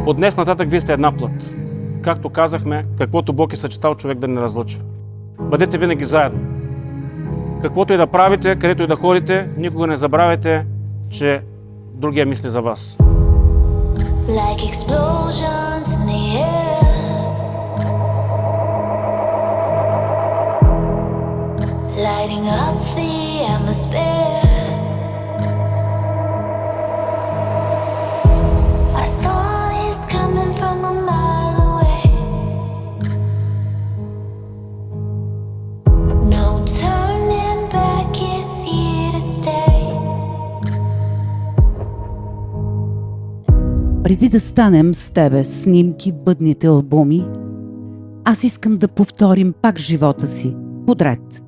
От днес нататък вие сте една плът. Както казахме, каквото Бог е съчетал, човек да не разлъчва. Бъдете винаги заедно. Каквото и да правите, където и да ходите, никога не забравяйте, че другия мисли за вас. Like explosions in the air, lighting up the atmosphere. I saw this coming from a mile away. No turning back, it's here to stay. Преди да станем с тебе снимки в бъдните албуми, аз искам да повторим пак живота си, подред,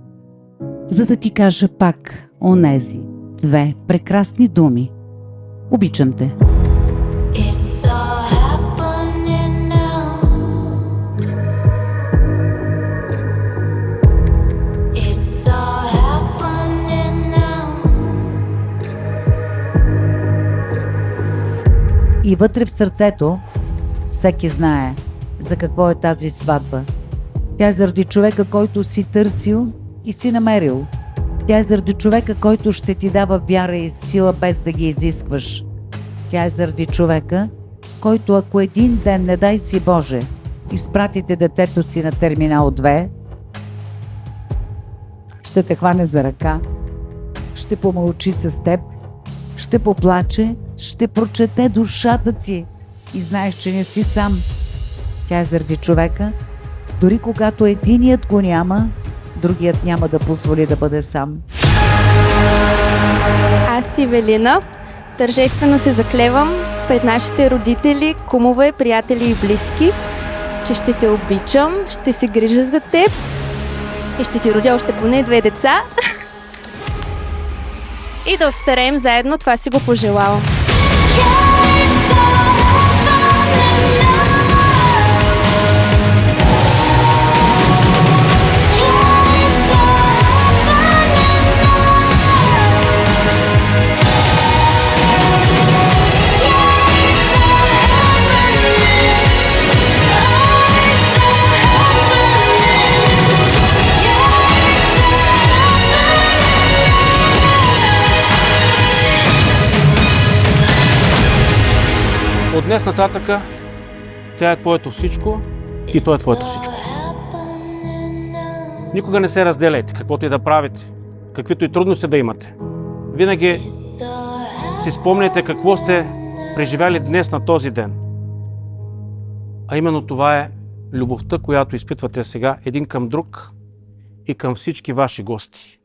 за да ти кажа пак онези две прекрасни думи. Обичам те. It's all happening now. It's all happening now. И вътре в сърцето всеки знае за какво е тази сватба. Тя е заради човека, който си търсил и си намерил. Тя е заради човека, който ще ти дава вяра и сила без да ги изискваш. Тя е заради човека, който ако един ден, не дай си Боже, изпратите детето си на терминал 2, ще те хване за ръка, ще помълчи с теб, ще поплаче, ще прочете душата ти и знаеш, че не си сам. Тя е заради човека, дори когато единият го няма, другият няма да позволи да бъде сам. Аз, Ивелина, тържествено се заклевам пред нашите родители, кумове, приятели и близки, че ще те обичам, ще се грижа за теб и ще ти родя още поне 2 деца и да остареем заедно, това си го пожелавам. От днес нататъка тя е твоето всичко и той е твоето всичко. Никога не се разделяйте, каквото и да правите, каквито и трудности да имате. Винаги си спомняйте какво сте преживяли днес на този ден. А именно това е любовта, която изпитвате сега един към друг и към всички ваши гости.